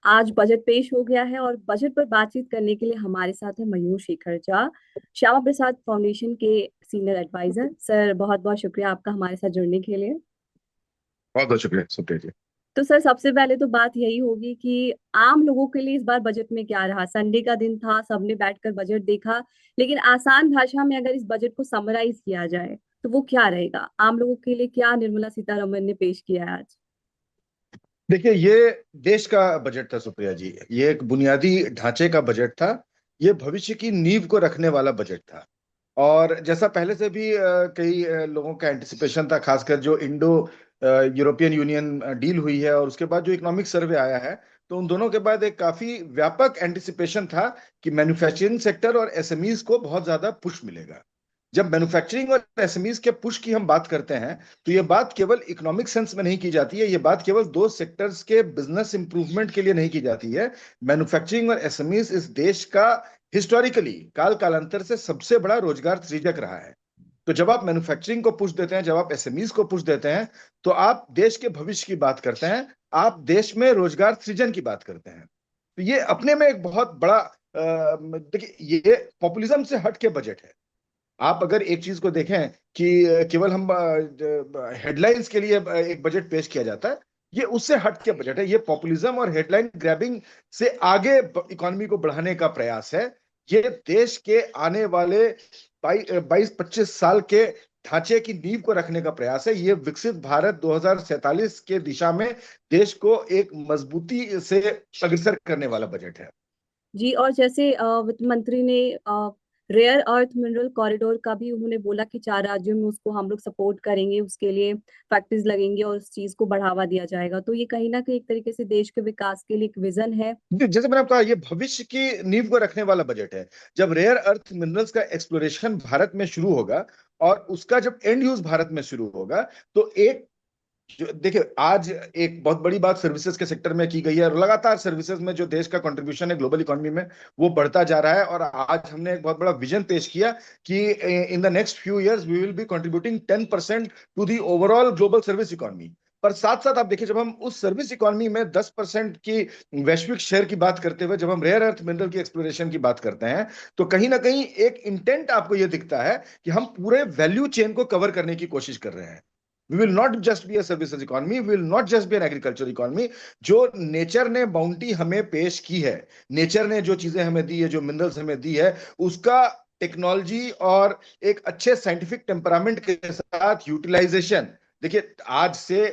आज बजट पेश हो गया है और बजट पर बातचीत करने के लिए हमारे साथ है मयूर शेखर झा, श्यामा प्रसाद फाउंडेशन के सीनियर एडवाइजर। सर, बहुत बहुत शुक्रिया आपका हमारे साथ जुड़ने के लिए। बहुत बहुत शुक्रिया सुप्रिया जी। तो सर, सबसे पहले तो बात यही होगी कि आम लोगों के लिए इस बार बजट में क्या रहा। संडे का दिन था, सबने बैठकर बजट देखा, लेकिन आसान भाषा में अगर इस बजट को समराइज किया जाए तो वो क्या रहेगा? आम लोगों के लिए क्या निर्मला सीतारमण ने पेश किया है आज? देखिए, ये देश का बजट था सुप्रिया जी। ये एक बुनियादी ढांचे का बजट था। ये भविष्य की नींव को रखने वाला बजट था। और जैसा पहले से भी कई लोगों का एंटिसिपेशन था, खासकर जो इंडो यूरोपियन यूनियन डील हुई है और उसके बाद जो इकोनॉमिक सर्वे आया है, तो उन दोनों के बाद एक काफी व्यापक एंटिसिपेशन था कि मैन्युफैक्चरिंग सेक्टर और एसएमईज को बहुत ज्यादा पुश मिलेगा। जब मैन्युफैक्चरिंग और एसएमईज के पुश की हम बात करते हैं, तो ये बात केवल इकोनॉमिक सेंस में नहीं की जाती है। ये बात केवल दो सेक्टर्स के बिजनेस इंप्रूवमेंट के लिए नहीं की जाती है। मैन्युफैक्चरिंग और एसएमईज इस देश का हिस्टोरिकली काल कालांतर से सबसे बड़ा रोजगार सृजक रहा है। तो जब आप मैन्युफैक्चरिंग को पुश देते हैं, जब आप एसएमईज को पुश देते हैं, तो आप देश के भविष्य की बात करते हैं। आप देश में रोजगार सृजन की बात करते हैं। तो ये अपने में एक बहुत बड़ा देखिए, ये पॉपुलिज्म से हट के बजट है। आप अगर एक चीज को देखें कि केवल हम हेडलाइंस के लिए एक बजट पेश किया जाता है, ये उससे हट के बजट है। ये पॉपुलिज्म और हेडलाइन ग्रैबिंग से आगे इकोनॉमी को बढ़ाने का प्रयास है। ये देश के आने वाले 22-25 साल के ढांचे की नींव को रखने का प्रयास है। ये विकसित भारत 2047 के दिशा में देश को एक मजबूती से अग्रसर करने वाला बजट है। जी, और जैसे वित्त मंत्री ने रेयर अर्थ मिनरल कॉरिडोर का भी उन्होंने बोला कि 4 राज्यों में उसको हम लोग सपोर्ट करेंगे, उसके लिए फैक्ट्रीज लगेंगे और उस चीज को बढ़ावा दिया जाएगा। तो ये कहीं ना कहीं एक तरीके से देश के विकास के लिए एक विजन है। जैसे मैंने आपको कहा, ये भविष्य की नींव को रखने वाला बजट है। जब रेयर अर्थ मिनरल्स का एक्सप्लोरेशन भारत में शुरू होगा और उसका जब एंड यूज भारत में शुरू होगा, तो एक जो देखिए, आज एक बहुत बड़ी बात सर्विसेज के सेक्टर में की गई है और लगातार सर्विसेज में जो देश का कंट्रीब्यूशन है ग्लोबल इकोनॉमी में, वो बढ़ता जा रहा है। और आज हमने एक बहुत बड़ा विजन पेश किया कि in the next few years we will be contributing 10% to the overall global service economy. पर साथ साथ आप देखिए, जब हम उस सर्विस इकोनॉमी में 10% की वैश्विक शेयर की बात करते हुए, जब हम रेयर अर्थ मिनरल की एक्सप्लोरेशन की बात करते हैं, तो कहीं ना कहीं एक इंटेंट आपको यह दिखता है कि हम पूरे वैल्यू चेन को कवर करने की कोशिश कर रहे हैं। We will not just be a services economy, we will not just be an agriculture economy. जो नेचर ने बाउंटी हमें पेश की है, नेचर ने जो चीजें हमें दी है, जो मिनरल्स हमें दी है, उसका टेक्नोलॉजी और एक अच्छे साइंटिफिक टेम्परामेंट के साथ यूटिलाइजेशन। देखिए, आज से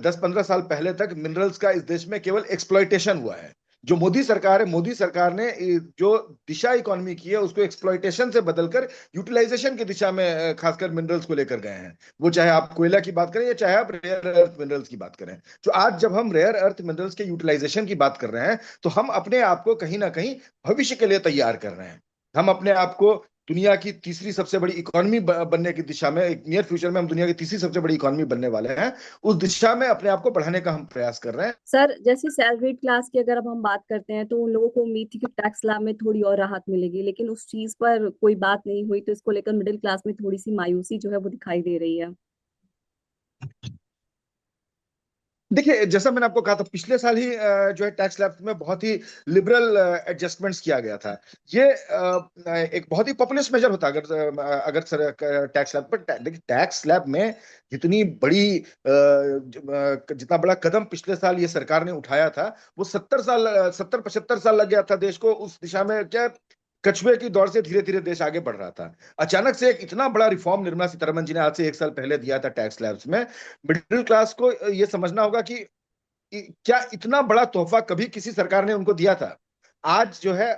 10-15 साल पहले तक मिनरल्स का इस देश में केवल एक्सप्लॉइटेशन हुआ है। जो मोदी सरकार है, मोदी सरकार ने जो दिशा इकोनॉमी की है, उसको एक्सप्लॉइटेशन से बदलकर यूटिलाइजेशन की दिशा में खासकर मिनरल्स को लेकर गए हैं। वो चाहे आप कोयला की बात करें या चाहे आप रेयर अर्थ मिनरल्स की बात करें। तो आज जब हम रेयर अर्थ मिनरल्स के यूटिलाइजेशन की बात कर रहे हैं, तो हम अपने आप को कहीं ना कहीं भविष्य के लिए तैयार कर रहे हैं। हम अपने आप को दुनिया की तीसरी सबसे बड़ी इकोनॉमी बनने की दिशा में, एक नियर फ्यूचर में हम दुनिया की तीसरी सबसे बड़ी इकोनॉमी बनने वाले हैं। उस दिशा में अपने आप को बढ़ाने का हम प्रयास कर रहे हैं। सर, जैसे सैलरीड क्लास की अगर अब हम बात करते हैं तो उन लोगों को उम्मीद थी कि टैक्स स्लैब में थोड़ी और राहत मिलेगी, लेकिन उस चीज पर कोई बात नहीं हुई। तो इसको लेकर मिडिल क्लास में थोड़ी सी मायूसी जो है वो दिखाई दे रही है। देखिए, जैसा मैंने आपको कहा था, पिछले साल ही जो है टैक्स स्लैब में बहुत ही लिबरल एडजस्टमेंट्स किया गया था। ये एक बहुत ही पॉपुलिस्ट मेजर होता अगर सर टैक्स स्लैब पर देखिए, टैक्स स्लैब में जितनी बड़ी जितना बड़ा कदम पिछले साल ये सरकार ने उठाया था, वो 70 साल 70-75 साल लग गया था देश को उस दिशा में। क्या, कछुए की दौड़ से धीरे धीरे देश आगे बढ़ रहा था। अचानक से एक इतना बड़ा रिफॉर्म निर्मला सीतारमण जी ने आज से 1 साल पहले दिया था टैक्स स्लैब्स में। मिडिल क्लास को ये समझना होगा कि क्या इतना बड़ा तोहफा कभी किसी सरकार ने उनको दिया था। आज जो है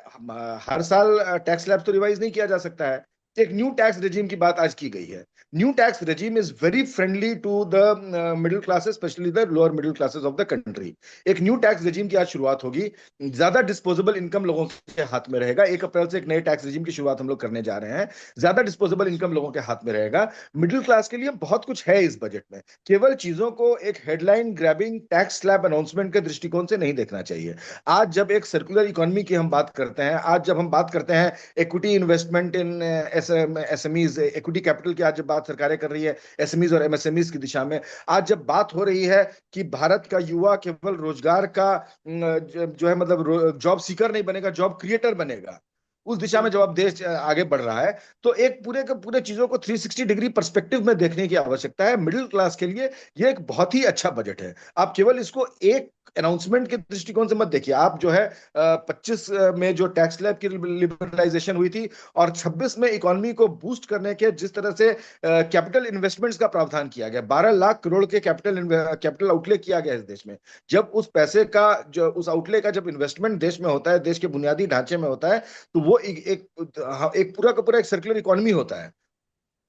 हर साल टैक्स स्लैब तो रिवाइज नहीं किया जा सकता है। एक न्यू टैक्स रेजिम की बात आज की गई है। New tax regime is very friendly to the middle classes, specially the lower middle classes of the country. एक न्यू टैक्स रेजिम की आज शुरुआत होगी। ज्यादा डिस्पोजेबल इनकम लोगों के हाथ में रहेगा। 1 अप्रैल से एक नए टैक्स रेजिम की शुरुआत हम लोग करने जा रहे हैं। ज्यादा डिस्पोजेबल इनकम लोगों के हाथ में रहेगा। मिडिल क्लास के लिए बहुत कुछ है इस बजट में। केवल चीजों को एक headline grabbing tax slab announcement के दृष्टिकोण से नहीं देखना चाहिए। आज जब एक सर्कुलर इकोनॉमी की हम बात करते हैं, आज जब हम बात करते हैं इक्विटी इन्वेस्टमेंट इन एसएमईज, इक्विटी कैपिटल की आज जब बात सरकारें कर रही है एसएमईज और एमएसएमईज की दिशा में, आज जब बात हो रही है कि भारत का युवा केवल रोजगार का जो है मतलब जॉब सीकर नहीं बनेगा, जॉब क्रिएटर बनेगा, उस दिशा में जब अब देश आगे बढ़ रहा है, तो एक पूरे के पूरे चीजों को 360 डिग्री पर्सपेक्टिव में देखने की आवश्यकता है। मिडिल क्लास के लिए ये एक बहुत ही अच्छा बजट है। आप केवल इसको एक अनाउंसमेंट के दृष्टिकोण से मत देखिए। आप जो है 25 में जो टैक्स स्लैब की लिबरलाइजेशन हुई थी और 26 में इकोनॉमी को बूस्ट करने के जिस तरह से कैपिटल इन्वेस्टमेंट्स का प्रावधान किया गया, 12 लाख करोड़ के कैपिटल आउटले किया गया इस देश में। जब उस पैसे का जो उस आउटले का जब इन्वेस्टमेंट देश में होता है, देश के बुनियादी ढांचे में होता है, तो वो एक पूरा का पूरा एक सर्कुलर इकोनॉमी होता है।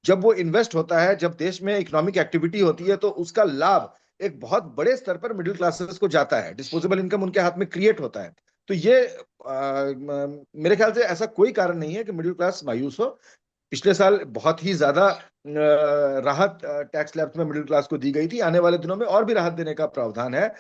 जब वो इन्वेस्ट होता है, जब देश में इकोनॉमिक एक्टिविटी होती है, तो उसका लाभ एक बहुत बड़े स्तर पर मिडिल क्लासेस को जाता है, डिस्पोजेबल इनकम उनके हाथ में क्रिएट होता है। तो ये मेरे ख्याल से ऐसा कोई कारण नहीं है कि मिडिल क्लास मायूस हो। पिछले साल बहुत ही ज्यादा राहत टैक्स स्लैब्स में मिडिल क्लास को दी गई थी। आने वाले दिनों में और भी राहत देने का प्रावधान है।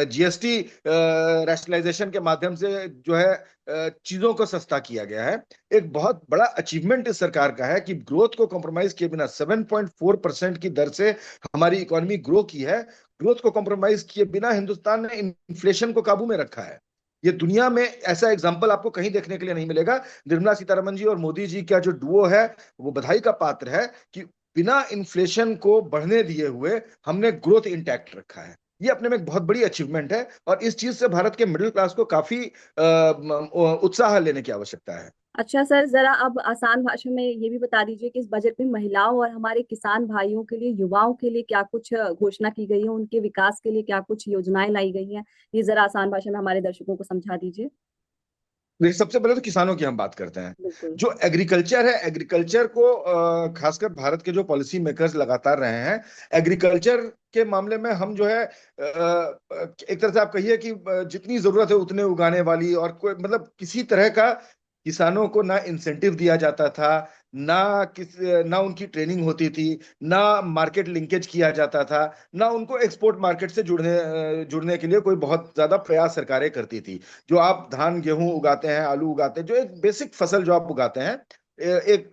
जीएसटी रैशनलाइजेशन के माध्यम से जो है चीजों को सस्ता किया गया है। एक बहुत बड़ा अचीवमेंट इस सरकार का है कि ग्रोथ को कॉम्प्रोमाइज किए बिना 7.4% की दर से हमारी इकोनॉमी ग्रो की है। ग्रोथ को कॉम्प्रोमाइज किए बिना हिंदुस्तान ने इन्फ्लेशन को काबू में रखा है। ये दुनिया में ऐसा एग्जाम्पल आपको कहीं देखने के लिए नहीं मिलेगा। निर्मला सीतारमन जी और मोदी जी का जो डुओ है वो बधाई का पात्र है कि बिना इन्फ्लेशन को बढ़ने दिए हुए हमने ग्रोथ इंटैक्ट रखा है। ये अपने में एक बहुत बड़ी अचीवमेंट है और इस चीज से भारत के मिडिल क्लास को काफी उत्साह लेने की आवश्यकता है। अच्छा सर, जरा अब आसान भाषा में ये भी बता दीजिए कि इस बजट में महिलाओं और हमारे किसान भाइयों के लिए, युवाओं के लिए क्या कुछ घोषणा की गई है, उनके विकास के लिए क्या कुछ योजनाएं लाई गई हैं, ये जरा आसान भाषा में हमारे दर्शकों को समझा दीजिए। देखिए, सबसे पहले तो किसानों की हम बात करते हैं। बिल्कुल। जो एग्रीकल्चर है, एग्रीकल्चर को खासकर भारत के जो पॉलिसी मेकर्स लगातार रहे हैं, एग्रीकल्चर के मामले में हम जो है एक तरह से आप कहिए कि जितनी जरूरत है उतने उगाने वाली, और कोई मतलब किसी तरह का किसानों को ना इंसेंटिव दिया जाता था, ना ना उनकी ट्रेनिंग होती थी, ना मार्केट लिंकेज किया जाता था, ना उनको एक्सपोर्ट मार्केट से जुड़ने के लिए कोई बहुत ज्यादा प्रयास सरकारें करती थी। जो आप धान गेहूं उगाते हैं, आलू उगाते हैं, जो एक बेसिक फसल जो आप उगाते हैं, एक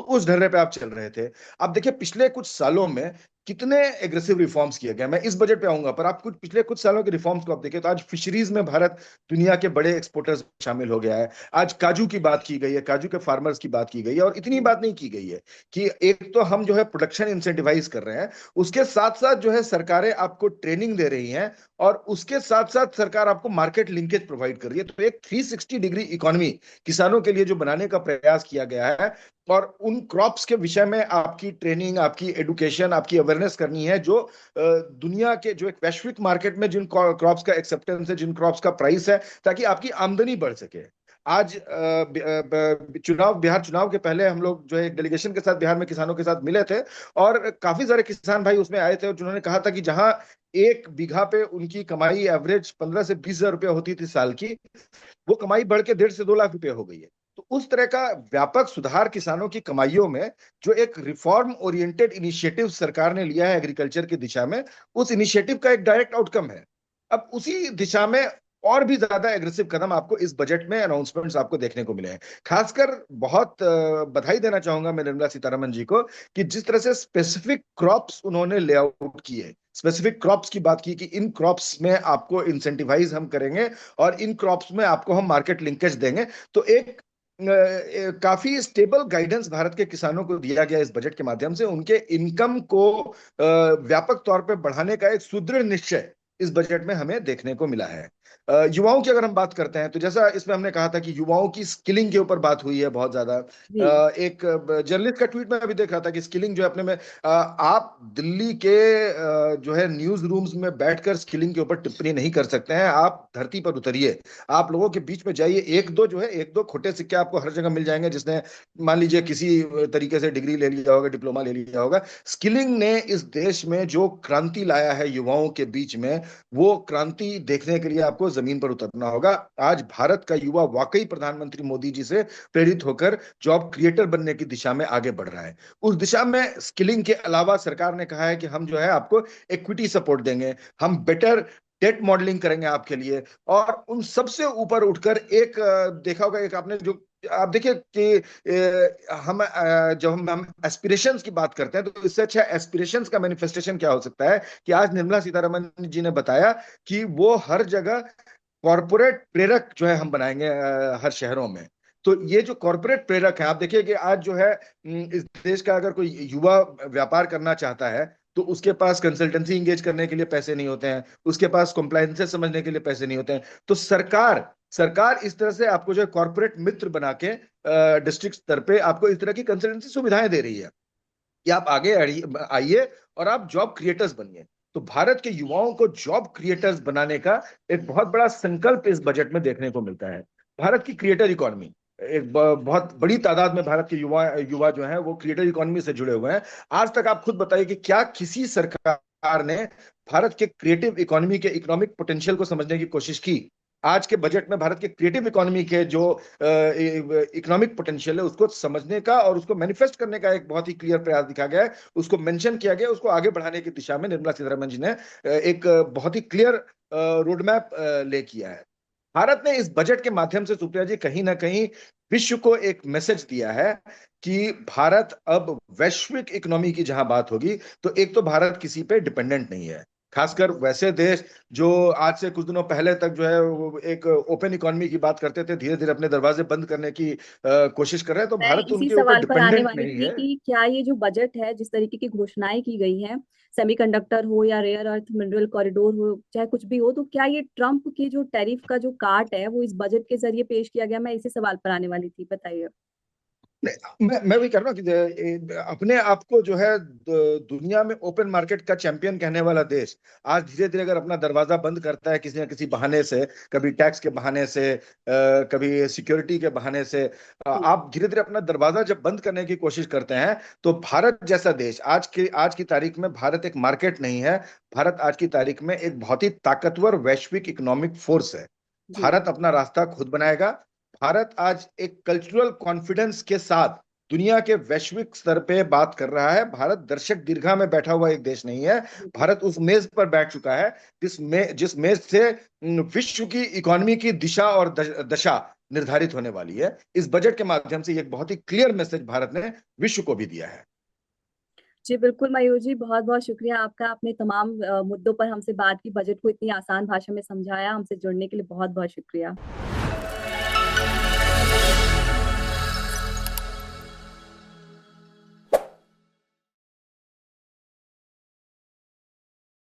उस ढर्रे पे आप चल रहे थे। अब देखिए पिछले कुछ सालों में कितने एग्रेसिव रिफॉर्म्स किए गए। मैं इस बजट पे आऊंगा, पर आप कुछ पिछले कुछ सालों के रिफॉर्म्स को आप देखिए तो आज फिशरीज में भारत दुनिया के बड़े एक्सपोर्टर्स शामिल हो गया है। आज काजू की बात की गई है, काजू के फार्मर्स की बात की गई है, और इतनी बात नहीं की गई है कि एक तो हम जो है प्रोडक्शन इंसेंटिवाइज कर रहे हैं, उसके साथ साथ जो है सरकारें आपको ट्रेनिंग दे रही हैं, और उसके साथ साथ सरकार आपको मार्केट लिंकेज प्रोवाइड कर रही है। तो एक 360 डिग्री इकोनॉमी किसानों के लिए जो बनाने का प्रयास किया गया है, और उन क्रॉप्स के विषय में आपकी ट्रेनिंग, आपकी एडुकेशन, आपकी अवेयरनेस करनी है, जो दुनिया के जो एक वैश्विक मार्केट में जिन क्रॉप्स का एक्सेप्टेंस है, जिन क्रॉप्स का प्राइस है, ताकि आपकी आमदनी बढ़ सके। आज बिहार चुनाव के पहले हम लोग जो है एक डेलीगेशन के साथ बिहार में किसानों के साथ मिले थे, और काफी सारे किसान भाई उसमें आए थे, और जिन्होंने कहा था कि जहां एक बीघा पे उनकी कमाई एवरेज 15 से 20 हजार रुपये होती थी साल की, वो कमाई बढ़ के 1.5 से 2 लाख रुपए हो गई है। तो उस तरह का व्यापक सुधार किसानों की कमाइयों में, जो एक रिफॉर्म ओरिएंटेड इनिशिएटिव सरकार ने लिया है एग्रीकल्चर की दिशा में, उस इनिशिएटिव का एक डायरेक्ट आउटकम है। अब उसी दिशा में और भी ज्यादा एग्रेसिव कदम आपको इस बजट में अनाउंसमेंट्स आपको देखने को मिले हैं। खासकर बहुत बधाई देना चाहूंगा मैं निर्मला सीतारमन जी को कि जिस तरह से स्पेसिफिक क्रॉप्स उन्होंने लेआउट किए, स्पेसिफिक क्रॉप्स की बात की कि इन क्रॉप्स में आपको इंसेंटिवाइज हम करेंगे और इन क्रॉप्स में आपको हम मार्केट लिंकेज देंगे। तो एक काफी स्टेबल गाइडेंस भारत के किसानों को दिया गया इस बजट के माध्यम से। उनके इनकम को व्यापक तौर पे बढ़ाने का एक सुदृढ़ निश्चय इस बजट में हमें देखने को मिला है। युवाओं की अगर हम बात करते हैं, तो जैसा इसमें हमने कहा था कि युवाओं की स्किलिंग के ऊपर बात हुई है बहुत ज्यादा। जी। एक जर्नलिस्ट का ट्वीट में अभी देख रहा था कि स्किलिंग जो है अपने में, आप दिल्ली के जो है न्यूज रूम्स में बैठकर स्किलिंग के ऊपर टिप्पणी नहीं कर सकते हैं। आप धरती पर उतरिए, आप लोगों के बीच में जाइए। एक दो जो है, एक दो खोटे सिक्के आपको हर जगह मिल जाएंगे, जिसने मान लीजिए किसी तरीके से डिग्री ले लिया होगा, डिप्लोमा ले लिया होगा। स्किलिंग ने इस देश में जो क्रांति लाया है युवाओं के बीच में, वो क्रांति देखने के लिए आपको जमीन पर उतरना होगा। आज भारत का युवा वाकई प्रधानमंत्री मोदी जी से प्रेरित होकर जॉब क्रिएटर बनने की दिशा में आगे बढ़ रहा है। उस दिशा में स्किलिंग के अलावा सरकार ने कहा है कि हम जो है आपको इक्विटी सपोर्ट देंगे, हम बेटर डेट मॉडलिंग करेंगे आपके लिए, और उन सबसे ऊपर उठकर एक देखा होगा, एक आपने जो आप देखिए कि जब हम एस्पिरेशंस की बात करते हैं तो इससे अच्छा एस्पिरेशंस का मैनिफेस्टेशन क्या हो सकता है कि आज निर्मला सीतारमण जी ने बताया कि वो हर जगह कॉरपोरेट प्रेरक जो है हम बनाएंगे हर शहरों में। तो ये जो कॉरपोरेट प्रेरक है, आप देखिए कि आज जो है इस देश का अगर कोई युवा व्यापार करना चाहता है तो उसके पास कंसल्टेंसी इंगेज करने के लिए पैसे नहीं होते हैं, उसके पास कॉम्प्लायंसेस समझने के लिए पैसे नहीं होते हैं। तो सरकार सरकार इस तरह से आपको जो है कॉरपोरेट मित्र बना के डिस्ट्रिक्ट स्तर पे आपको इस तरह की कंसल्टेंसी सुविधाएं दे रही है कि आप आगे आइए और आप जॉब क्रिएटर्स बनिए। तो भारत के युवाओं को जॉब क्रिएटर्स बनाने का एक बहुत बड़ा संकल्प इस बजट में देखने को मिलता है। भारत की क्रिएटर इकोनॉमी, एक बहुत बड़ी तादाद में भारत के युवा युवा जो हैं वो क्रिएटर इकोनॉमी से जुड़े हुए हैं। आज तक आप खुद बताइए कि क्या किसी सरकार ने भारत के क्रिएटिव इकोनॉमी के इकोनॉमिक पोटेंशियल को समझने की कोशिश की? आज के बजट में भारत के क्रिएटिव इकोनॉमी के जो इकोनॉमिक पोटेंशियल है उसको समझने का और उसको मैनिफेस्ट करने का एक बहुत ही क्लियर प्रयास दिखा गया है, उसको मेंशन किया गया, उसको आगे बढ़ाने की दिशा में निर्मला सीतारमण जी ने एक बहुत ही क्लियर रोड मैप ले किया है। भारत ने इस बजट के माध्यम से, सुप्रिया जी, कहीं ना कहीं विश्व को एक मैसेज दिया है कि भारत अब वैश्विक इकोनॉमी की जहां बात होगी तो एक तो भारत किसी पे डिपेंडेंट नहीं है। खासकर वैसे देश जो आज से कुछ दिनों पहले तक जो है वो एक ओपन इकोनॉमी की बात करते थे, धीरे धीरे अपने दरवाजे बंद करने की कोशिश कर रहे हैं, तो मैं भारत इसी उनके ऊपर सवाल पर आने डिपेंडेंट वाली नहीं थी है। कि क्या ये जो बजट है, जिस तरीके की घोषणाएं की गई हैं, सेमीकंडक्टर हो या रेयर अर्थ मिनरल कॉरिडोर हो, चाहे कुछ भी हो, तो क्या ये ट्रम्प के जो टैरिफ का जो काट है वो इस बजट के जरिए पेश किया गया? मैं इसी सवाल पर आने वाली थी, बताइए। मैं वही कह रहा हूँ कि अपने आप को जो है दुनिया में ओपन मार्केट का चैंपियन कहने वाला देश आज धीरे धीरे अगर अपना दरवाजा बंद करता है किसी न किसी बहाने से, कभी टैक्स के बहाने से, कभी सिक्योरिटी के बहाने से, जी। आप धीरे धीरे अपना दरवाजा जब बंद करने की कोशिश करते हैं तो भारत जैसा देश, आज की तारीख में भारत एक मार्केट नहीं है। भारत आज की तारीख में एक बहुत ही ताकतवर वैश्विक इकोनॉमिक फोर्स है। जी। भारत अपना रास्ता खुद बनाएगा। भारत आज एक कल्चरल कॉन्फिडेंस के साथ दुनिया के वैश्विक स्तर पे बात कर रहा है। भारत दर्शक दीर्घा में बैठा हुआ एक देश नहीं है। बिल्कुल। भारत उस मेज पर बैठ चुका है जिस मेज से विश्व की इकोनॉमी की दिशा और दशा निर्धारित होने वाली है। इस बजट के माध्यम से एक बहुत ही क्लियर मैसेज भारत ने विश्व को भी दिया है। जी बिल्कुल मयूर जी, बहुत बहुत शुक्रिया आपका। आपने तमाम मुद्दों पर हमसे बात की, बजट को इतनी आसान भाषा में समझाया। हमसे जुड़ने के लिए बहुत बहुत शुक्रिया।